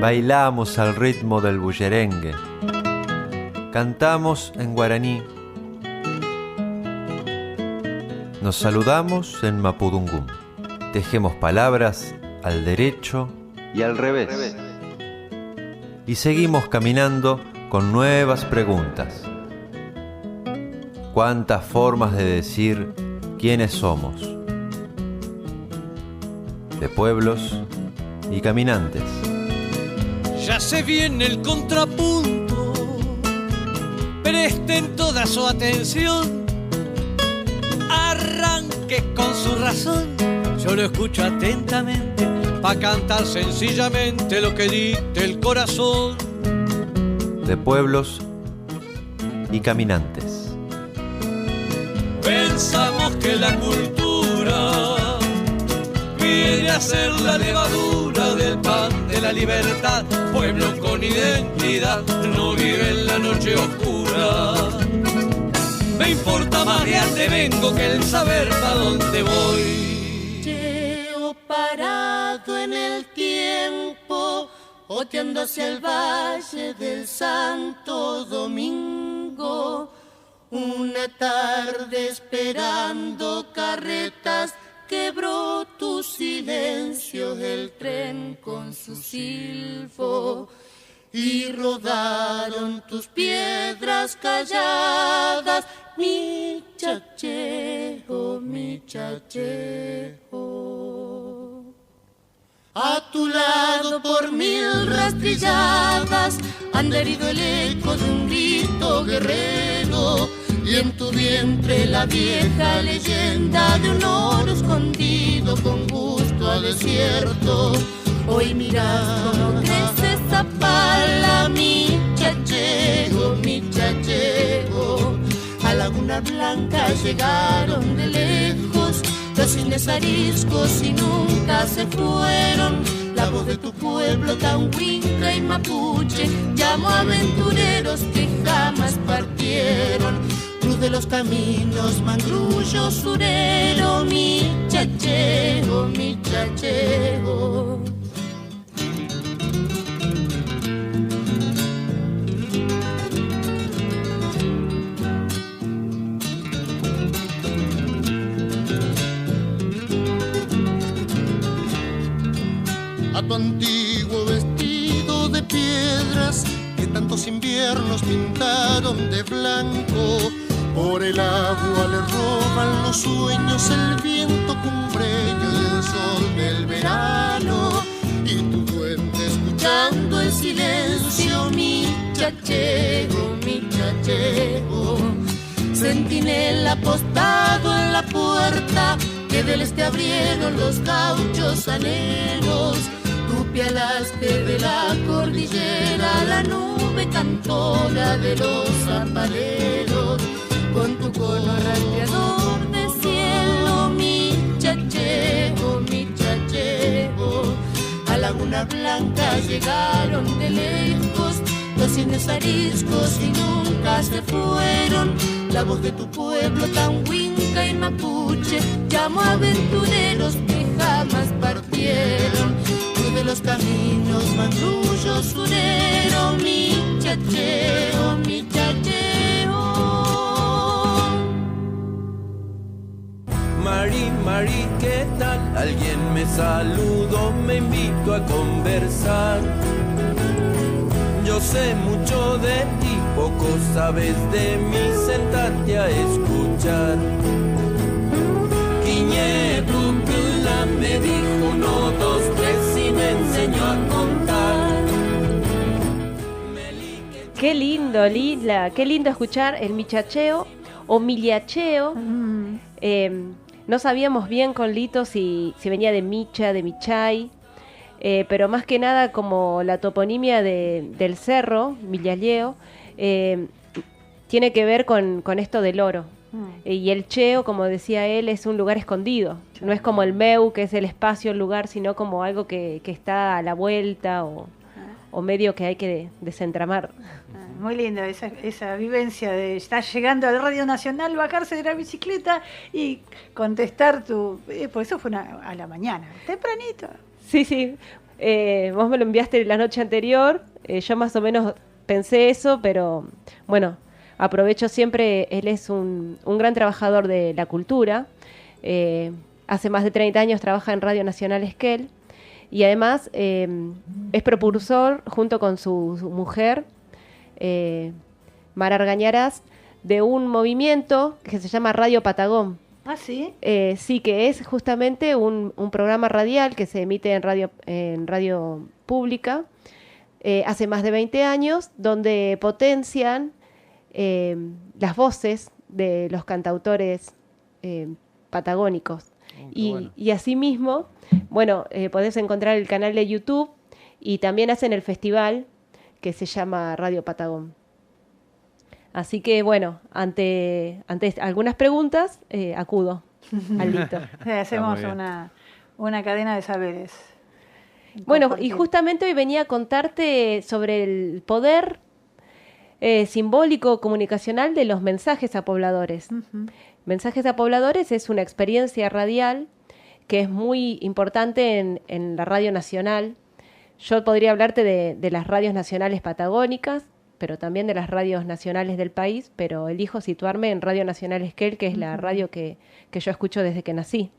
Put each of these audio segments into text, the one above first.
Bailamos al ritmo del bullerengue, cantamos en guaraní, nos saludamos en mapudungún, tejemos palabras al derecho y al revés, y seguimos caminando con nuevas preguntas. ¿Cuántas formas de decir quiénes somos? De pueblos y caminantes. Ya se viene el contrapunto, presten toda su atención, arranque con su razón, yo lo escucho atentamente, pa' cantar sencillamente lo que dicte el corazón. De pueblos y caminantes. Pensamos que la cultura viene a ser la levadura del pan de la libertad. Pueblo con identidad no vive en la noche oscura. Me importa más de dónde vengo que el saber pa' dónde voy. Llevo parado en el tiempo, oteando hacia el valle del Santo Domingo. Una tarde esperando carretas, quebró tu silencio el tren con su silbo y rodaron tus piedras calladas, mi chacheo, mi chacheo. A tu lado por 1000 rastrilladas han herido el eco de un grito guerrero, y en tu vientre la vieja leyenda de un oro escondido con gusto a desierto. Hoy mirás cómo crece esa pala, mi chacheo, mi chacheo. A Laguna Blanca llegaron de lejos los cisnes ariscos y nunca se fueron. La voz de tu pueblo, Tahuinca y Mapuche, llamó a aventureros que jamás partieron. Cruz de los caminos, mangrullo, surero, mi chacheo, mi chacheo. A tu antiguo vestido de piedras que tantos inviernos pintaron de blanco, por el agua le roban los sueños el viento cumbreño del sol del verano, y tu duende escuchando el silencio, mi chacheo, mi chacheo. Centinela apostado en la puerta que del este abrieron los gauchos anhelos. Tú pialaste de la cordillera la nube cantora de los zapaleros. Con tu cono rastreador de cielo, mi chacheo, mi chacheo. A Laguna Blanca llegaron de lejos los cisnes ariscos y nunca se fueron. La voz de tu pueblo, Tahuinca y Mapuche, llamó a aventureros que jamás partieron. Tú de los caminos, mangrullo, surero, mi chacheo, mi chacheo. Mari, ¿qué tal? Alguien me saludó, me invito a conversar. Yo sé mucho de ti, poco sabes de mí, sentate a escuchar. Quiñetucla me dijo 1, 2, 3 y me enseñó a contar. Qué lindo, Lila, qué lindo escuchar el michacheo o miliacheo. No sabíamos bien con Lito si venía de Micha, de Michay. Pero más que nada como la toponimia del cerro, Millaleo, tiene que ver con esto del oro. Y el cheo, como decía él, es un lugar escondido. No es como el meu, que es el espacio, el lugar, sino como algo que está a la vuelta o medio que hay que desentramar. Muy linda esa vivencia de estar llegando al Radio Nacional, bajarse de la bicicleta y contestar por eso fue a la mañana, tempranito. Sí, Vos me lo enviaste la noche anterior, yo más o menos pensé eso, pero bueno, aprovecho siempre, él es un gran trabajador de la cultura, hace más de 30 años trabaja en Radio Nacional Esquel, y además es propulsor, junto con su mujer, Mara Argañarás, de un movimiento que se llama Radio Patagón. ¿Ah, sí? Sí, que es justamente un programa radial que se emite en radio pública hace más de 20 años, donde potencian las voces de los cantautores patagónicos. Y asimismo, bueno, podés encontrar el canal de YouTube y también hacen el festival que se llama Radio Patagón. Así que, bueno, ante algunas preguntas, acudo al Lito. Hacemos una cadena de saberes. Bueno, y justamente hoy venía a contarte sobre el poder simbólico comunicacional de los mensajes a pobladores. Uh-huh. Mensajes a pobladores es una experiencia radial que es muy importante en la radio nacional. Yo podría hablarte de las radios nacionales patagónicas, pero también de las radios nacionales del país, pero elijo situarme en Radio Nacional Esquel, que es la radio que yo escucho desde que nací.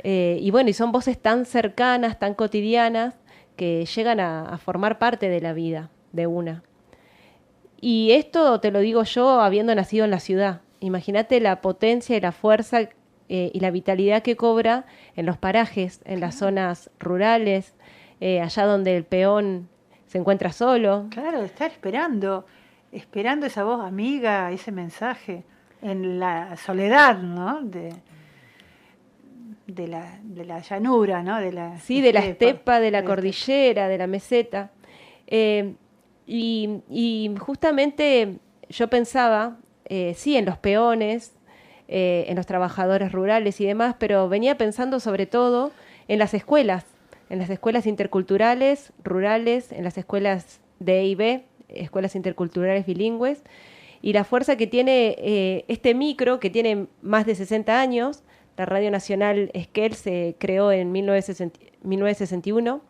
Y bueno, y son voces tan cercanas, tan cotidianas, que llegan a formar parte de la vida de una. Y esto te lo digo yo habiendo nacido en la ciudad. Imagínate la potencia y la fuerza y la vitalidad que cobra en los parajes, en las zonas rurales, allá donde el peón se encuentra solo. Claro, estar esperando esa voz amiga, ese mensaje, en la soledad, ¿no? De la llanura, ¿no? De la estepa, de la cordillera, de la meseta. Y justamente yo pensaba, sí, en los peones, en los trabajadores rurales y demás, pero venía pensando sobre todo en las escuelas interculturales, rurales, en las escuelas de E&B, escuelas interculturales bilingües, y la fuerza que tiene este micro, que tiene más de 60 años. La Radio Nacional Esquel se creó en 1961.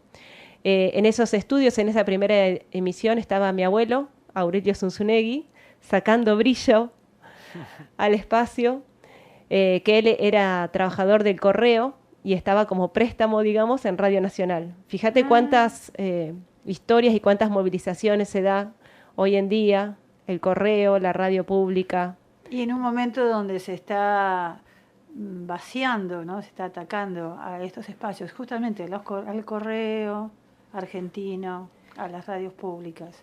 En esos estudios, en esa primera emisión, estaba mi abuelo, Aurelio Zunzunegui, sacando brillo al espacio, que él era trabajador del correo y estaba como préstamo, digamos, en Radio Nacional. Fíjate cuántas historias y cuántas movilizaciones se da hoy en día, el correo, la radio pública. Y en un momento donde se está vaciando, ¿no? Se está atacando a estos espacios, justamente al correo argentino, a las radios públicas.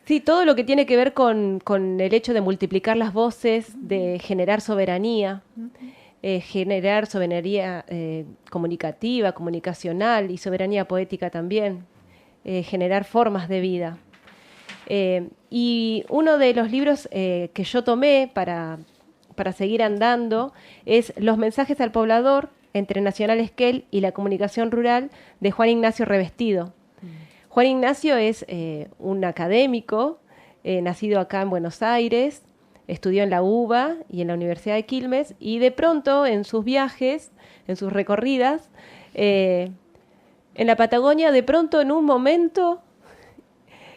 Sí, todo lo que tiene que ver con el hecho de multiplicar las voces, de generar soberanía, generar soberanía comunicativa, comunicacional y soberanía poética también, generar formas de vida. Y uno de los libros que yo tomé para seguir andando es Los mensajes al poblador, entre Nacional Esquel y la comunicación rural, de Juan Ignacio Revestido. Juan Ignacio es un académico, nacido acá en Buenos Aires, estudió en la UBA y en la Universidad de Quilmes, y de pronto en sus viajes, en sus recorridas, en la Patagonia, de pronto en un momento,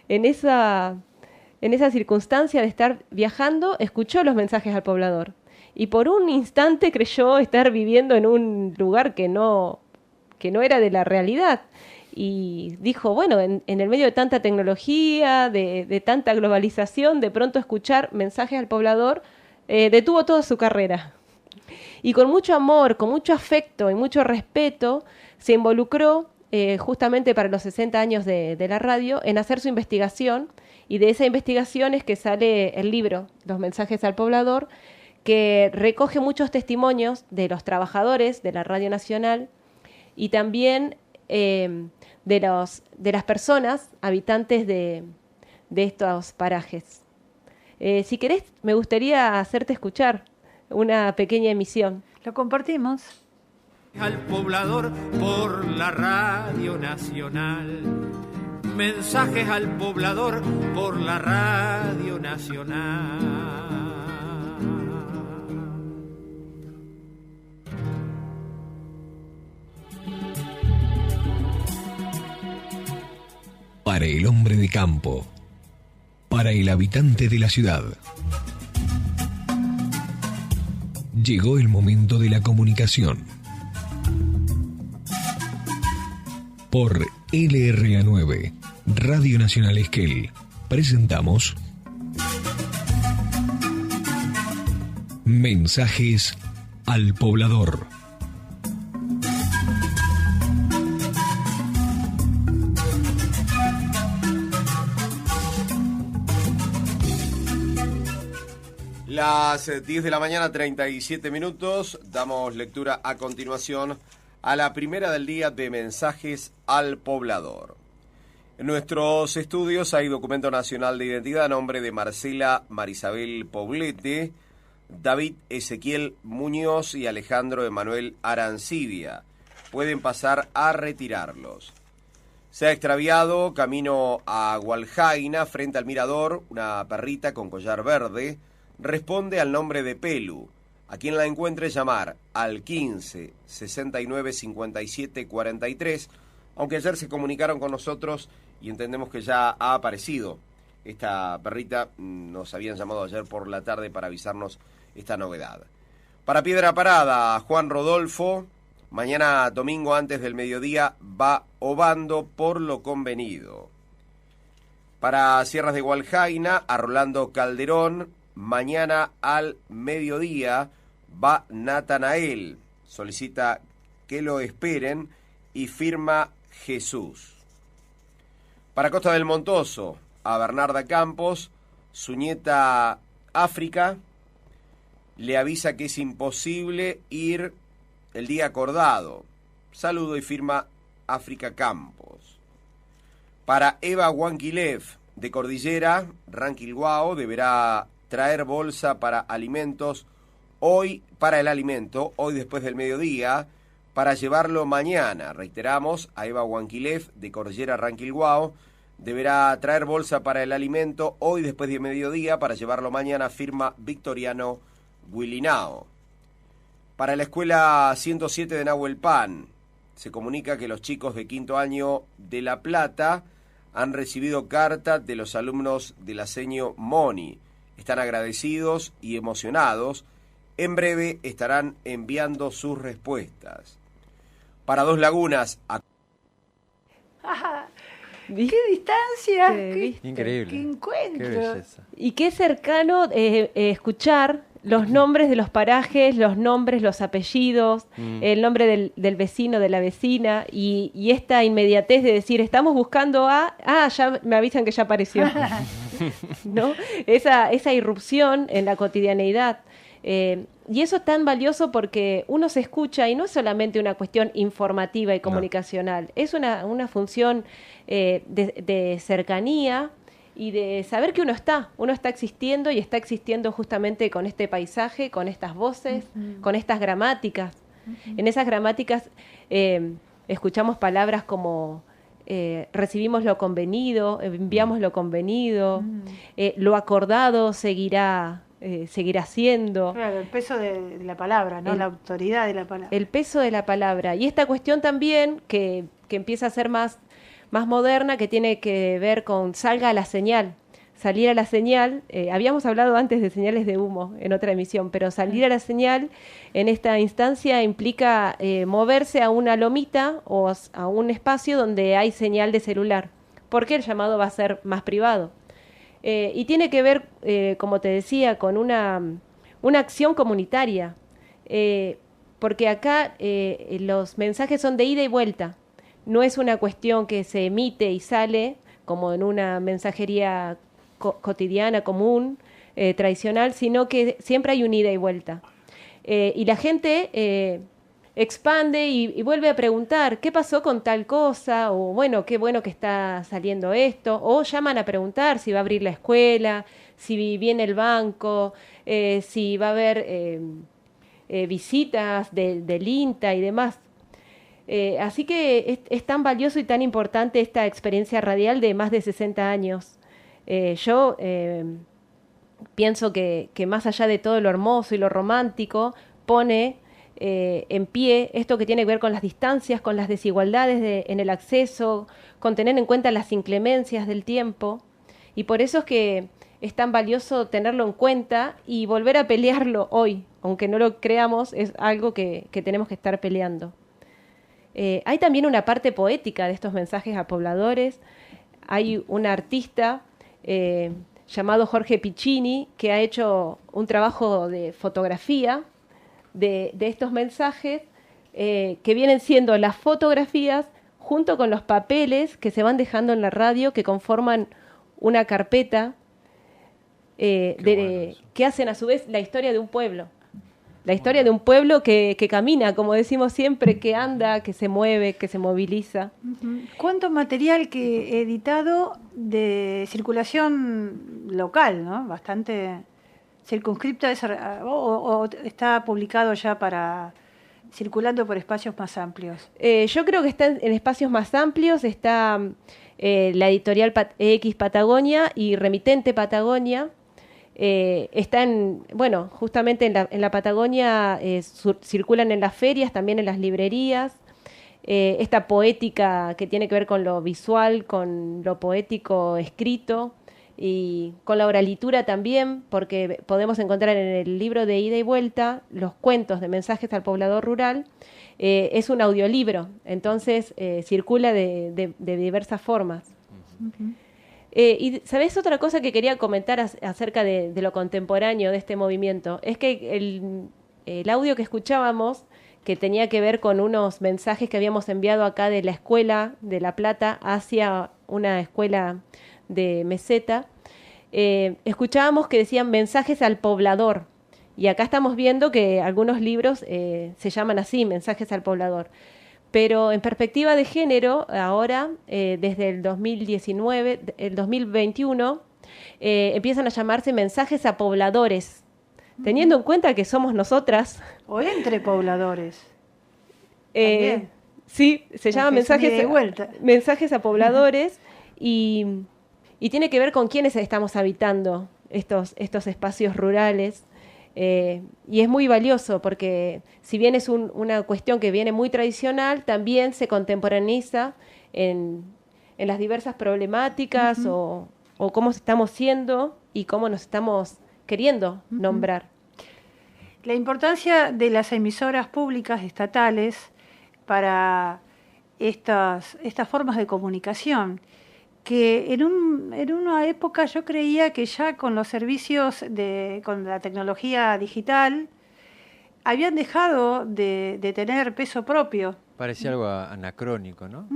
en esa circunstancia de estar viajando, escuchó los mensajes al poblador. Y por un instante creyó estar viviendo en un lugar que no era de la realidad. Y dijo, bueno, en el medio de tanta tecnología, de tanta globalización, de pronto escuchar mensajes al poblador, detuvo toda su carrera. Y con mucho amor, con mucho afecto y mucho respeto, se involucró justamente para los 60 años de la radio en hacer su investigación, y de esa investigación es que sale el libro, Los mensajes al poblador, que recoge muchos testimonios de los trabajadores de la Radio Nacional y también de las personas habitantes de estos parajes. Si querés, me gustaría hacerte escuchar una pequeña emisión. Lo compartimos. Al poblador por la Radio Nacional. Mensajes al poblador por la Radio Nacional. para el hombre de campo, para el habitante de la ciudad. Llegó el momento de la comunicación. Por LRA9, Radio Nacional Esquel, presentamos Mensajes al Poblador. Las 10 de la mañana, 37 minutos. Damos lectura a continuación a la primera del día de Mensajes al Poblador. En nuestros estudios hay documento nacional de identidad a nombre de Marcela Marisabel Poblete, David Ezequiel Muñoz y Alejandro Emanuel Arancibia. Pueden pasar a retirarlos. Se ha extraviado camino a Hualjaina, frente al mirador, una perrita con collar verde. Responde al nombre de Pelu. A quien la encuentre llamar al 15 69 57 43, aunque ayer se comunicaron con nosotros y entendemos que ya ha aparecido esta perrita. Nos habían llamado ayer por la tarde para avisarnos esta novedad. Para Piedra Parada, Juan Rodolfo, mañana domingo antes del mediodía va ovando por lo convenido. Para Sierras de Hualjaina, a Rolando Calderón, mañana al mediodía va Natanael, solicita que lo esperen y firma Jesús. Para Costa del Montoso, a Bernarda Campos, su nieta África le avisa que es imposible ir el día acordado. Saludo y firma África Campos. Para Eva Huanquilev, de Cordillera, Ranquilhuao, deberá traer bolsa para alimentos hoy, para el alimento, hoy después del mediodía, para llevarlo mañana. Reiteramos, a Eva Huanquilev, de Cordillera, Ranquilhuao, deberá traer bolsa para el alimento hoy después del mediodía, para llevarlo mañana, firma Victoriano Guilinao. Para la escuela 107 de Nahuelpan, se comunica que los chicos de quinto año de La Plata han recibido carta de los alumnos de la seño Moni. Están agradecidos y emocionados. En breve estarán enviando sus respuestas. Para Dos Lagunas... ¡Qué distancia! Increíble. ¡Qué encuentro! Qué belleza. Y qué cercano escuchar los nombres de los parajes, los nombres, los apellidos, el nombre del vecino, de la vecina, y esta inmediatez de decir, estamos buscando a... ya me avisan que ya apareció. ¿No? Esa irrupción en la cotidianeidad. Y eso es tan valioso porque uno se escucha y no es solamente una cuestión informativa y comunicacional, es una función de cercanía y de saber que uno está existiendo y está existiendo justamente con este paisaje, con estas voces, con estas gramáticas. En esas gramáticas escuchamos palabras como recibimos lo convenido, enviamos lo convenido, lo acordado seguirá siendo. Claro, el peso de la palabra, ¿no? La autoridad de la palabra. El peso de la palabra. Y esta cuestión también que empieza a ser más moderna, que tiene que ver con salga a la señal. Salir a la señal, habíamos hablado antes de señales de humo en otra emisión, pero salir a la señal en esta instancia implica moverse a una lomita o a un espacio donde hay señal de celular, porque el llamado va a ser más privado. Y tiene que ver, como te decía, con una acción comunitaria, porque acá los mensajes son de ida y vuelta. No es una cuestión que se emite y sale como en una mensajería cotidiana, común, tradicional, sino que siempre hay un ida y vuelta. Y la gente expande y vuelve a preguntar qué pasó con tal cosa, o bueno, qué bueno que está saliendo esto, o llaman a preguntar si va a abrir la escuela, si viene el banco, si va a haber visitas del INTA y demás. Así que es tan valioso y tan importante esta experiencia radial de más de 60 años. Yo pienso que más allá de todo lo hermoso y lo romántico, pone en pie esto que tiene que ver con las distancias, con las desigualdades en el acceso, con tener en cuenta las inclemencias del tiempo. Y por eso es que es tan valioso tenerlo en cuenta y volver a pelearlo hoy, aunque no lo creamos, es algo que tenemos que estar peleando. Hay también una parte poética de estos mensajes a pobladores. Hay un artista llamado Jorge Piccini que ha hecho un trabajo de fotografía de estos mensajes que vienen siendo las fotografías junto con los papeles que se van dejando en la radio, que conforman una carpeta que hacen a su vez la historia de un pueblo. La historia de un pueblo que camina, como decimos siempre, que anda, que se mueve, que se moviliza. ¿Cuánto material que editado de circulación local, ¿no? Bastante circunscripta, o está publicado ya para circulando por espacios más amplios? Yo creo que está en espacios más amplios, está la editorial X Patagonia y Remitente Patagonia. Está justamente en la Patagonia circulan en las ferias, también en las librerías. Esta poética que tiene que ver con lo visual, con lo poético escrito y con la oralitura también, porque podemos encontrar en el libro de Ida y Vuelta los cuentos de mensajes al poblador rural. Es un audiolibro, entonces circula de diversas formas. Y ¿sabés otra cosa que quería comentar acerca de lo contemporáneo de este movimiento? Es que el audio que escuchábamos, que tenía que ver con unos mensajes que habíamos enviado acá de la escuela de La Plata hacia una escuela de Meseta, escuchábamos que decían mensajes al poblador. Y acá estamos viendo que algunos libros se llaman así, mensajes al poblador. Pero en perspectiva de género, ahora, desde el 2019, el 2021, empiezan a llamarse mensajes a pobladores, teniendo en cuenta que somos nosotras. O entre pobladores. Sí, se llama mensajes a pobladores y tiene que ver con quiénes estamos habitando estos espacios rurales. Y es muy valioso porque si bien es una cuestión que viene muy tradicional, también se contemporaneiza en las diversas problemáticas o cómo estamos siendo y cómo nos estamos queriendo nombrar. La importancia de las emisoras públicas estatales para estas formas de comunicación, que en una época yo creía que ya con los servicios con la tecnología digital habían dejado de tener peso propio. Parecía algo anacrónico, ¿no?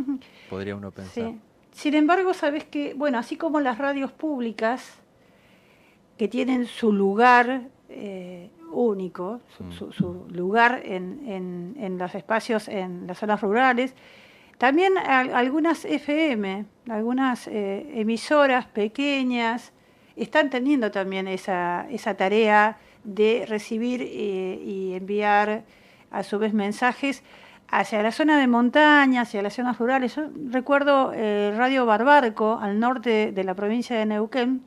Podría uno pensar. Sí. Sin embargo, sabes que, así como las radios públicas, que tienen su lugar único, su lugar en los espacios, en las zonas rurales, también algunas FM, algunas emisoras pequeñas, están teniendo también esa tarea de recibir y enviar a su vez mensajes hacia la zona de montaña, hacia las zonas rurales. Yo recuerdo Radio Barbarco, al norte de la provincia de Neuquén,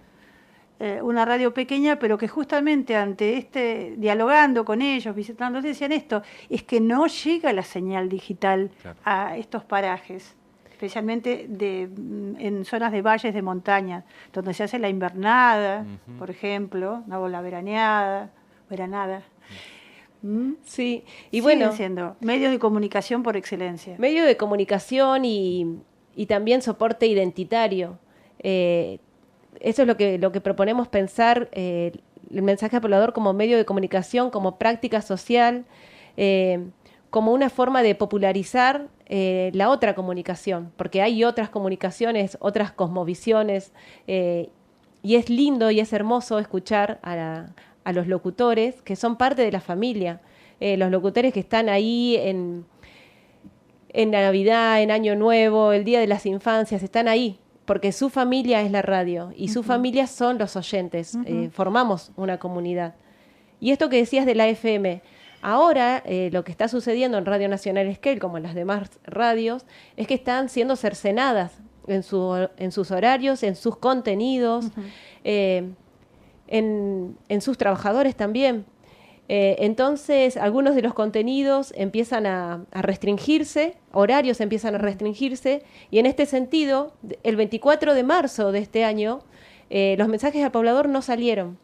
una radio pequeña, pero que justamente ante dialogando con ellos, visitándolos, decían esto, es que no llega la señal digital a estos parajes, especialmente en zonas de valles de montaña, donde se hace la invernada, por ejemplo, o la veranada. Sí, y siguen siendo medios de comunicación por excelencia. Medio de comunicación y también soporte identitario. Eso es lo que proponemos pensar, el mensaje al poblador como medio de comunicación, como práctica social, como una forma de popularizar la otra comunicación, porque hay otras comunicaciones, otras cosmovisiones, y es lindo y es hermoso escuchar a los locutores que son parte de la familia, los locutores que están ahí en Navidad, en Año Nuevo, el Día de las Infancias, están ahí, porque su familia es la radio y su familia son los oyentes, formamos una comunidad. Y esto que decías de la FM, ahora lo que está sucediendo en Radio Nacional Esquel, como en las demás radios, es que están siendo cercenadas en sus horarios, en sus contenidos, en sus trabajadores también. Entonces, algunos de los contenidos empiezan a restringirse, horarios empiezan a restringirse, y en este sentido, el 24 de marzo de este año, los mensajes al poblador no salieron.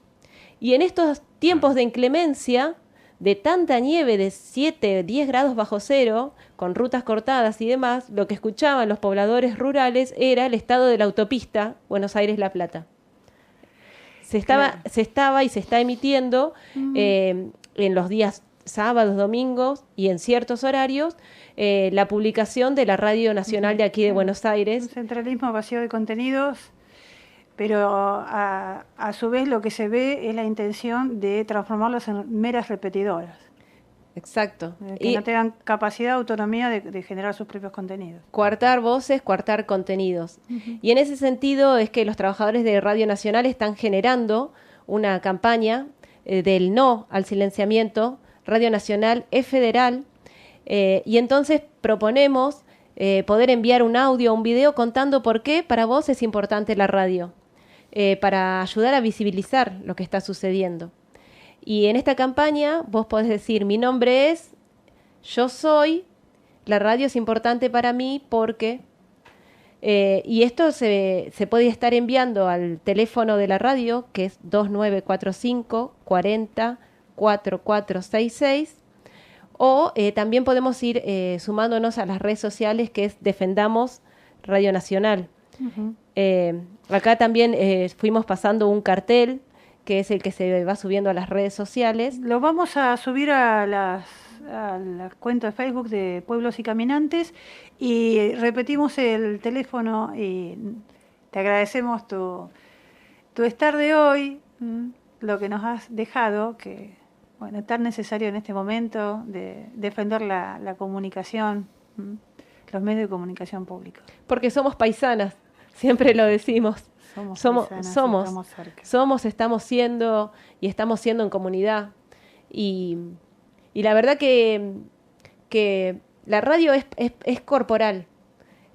Y en estos tiempos de inclemencia, de tanta nieve de 7, 10 grados bajo cero, con rutas cortadas y demás, lo que escuchaban los pobladores rurales era el estado de la autopista Buenos Aires-La Plata. Se estaba y se está emitiendo en los días sábados, domingos y en ciertos horarios la publicación de la Radio Nacional de aquí de Buenos Aires. Un centralismo vacío de contenidos, pero a su vez lo que se ve es la intención de transformarlos en meras repetidoras. Exacto. Que no tengan capacidad, autonomía de generar sus propios contenidos. Coartar voces, coartar contenidos. Y en ese sentido es que los trabajadores de Radio Nacional están generando una campaña del no al silenciamiento. Radio Nacional es federal y entonces proponemos poder enviar un audio o un video contando por qué para vos es importante la radio, para ayudar a visibilizar lo que está sucediendo. Y en esta campaña vos podés decir, mi nombre es, yo soy, la radio es importante para mí porque... y esto se puede estar enviando al teléfono de la radio, que es 2945 40 4466, o también podemos ir sumándonos a las redes sociales, que es Defendamos Radio Nacional. Acá también fuimos pasando un cartel, que es el que se va subiendo a las redes sociales. Lo vamos a subir a la cuenta de Facebook de Pueblos y Caminantes y repetimos el teléfono y te agradecemos tu estar de hoy, lo que nos has dejado, que bueno, tan necesario en este momento de defender la comunicación, los medios de comunicación pública. Porque somos paisanas, siempre lo decimos. Estamos siendo y estamos siendo en comunidad. Y la verdad que la radio es corporal.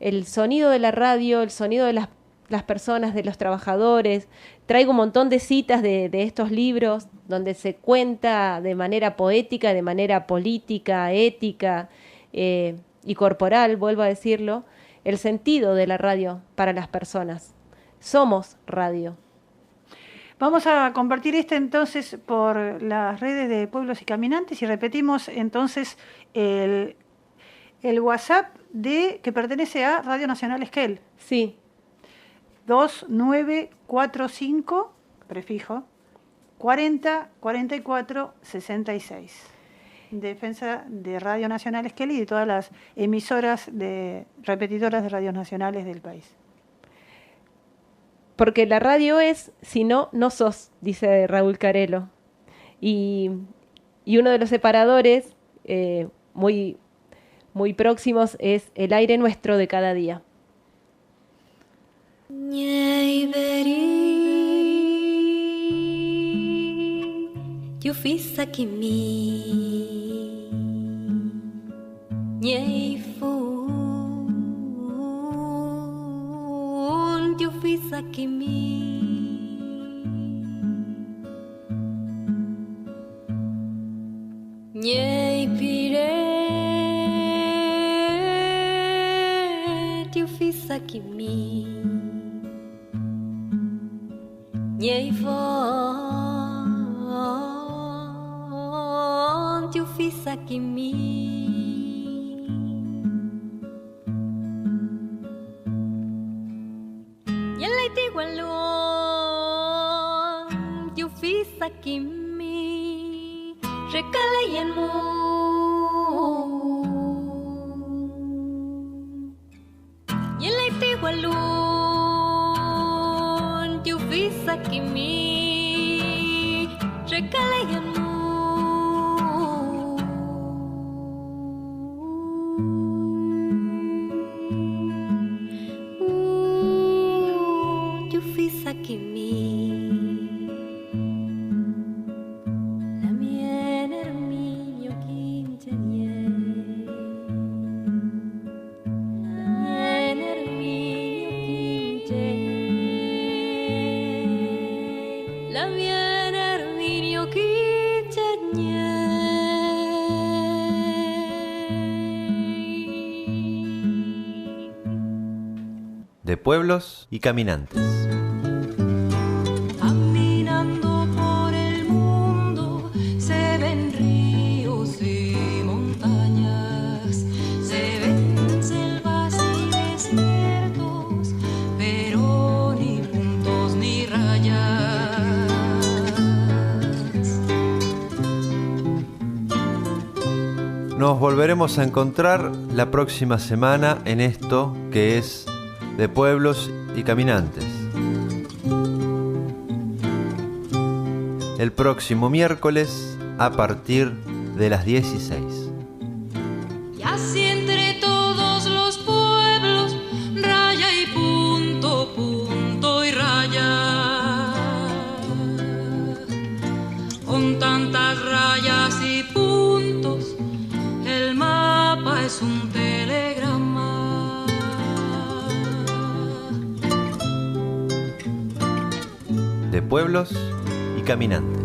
El sonido de la radio, el sonido de las personas, de los trabajadores. Traigo un montón de citas de estos libros donde se cuenta de manera poética, de manera política, ética y corporal, vuelvo a decirlo, el sentido de la radio para las personas. Somos radio. Vamos a compartir entonces por las redes de Pueblos y Caminantes y repetimos entonces el WhatsApp que pertenece a Radio Nacional Esquel. Sí. 2945, prefijo, 40 44 66. Defensa de Radio Nacional Esquel y de todas las emisoras repetidoras de radios nacionales del país. Porque la radio es, si no, no sos, dice Raúl Carelo. Y uno de los separadores muy, muy próximos es el aire nuestro de cada día. de pueblos y caminantes. Caminando por el mundo se ven ríos y montañas, se ven selvas y desiertos, pero ni puntos ni rayas. Nos volveremos a encontrar la próxima semana en esto que es de pueblos y caminantes. El próximo miércoles a partir de las 16. Y así entre todos los pueblos, raya y punto, punto y raya. Con tantas rayas y puntos, el mapa es un telegrama. De pueblos y caminantes.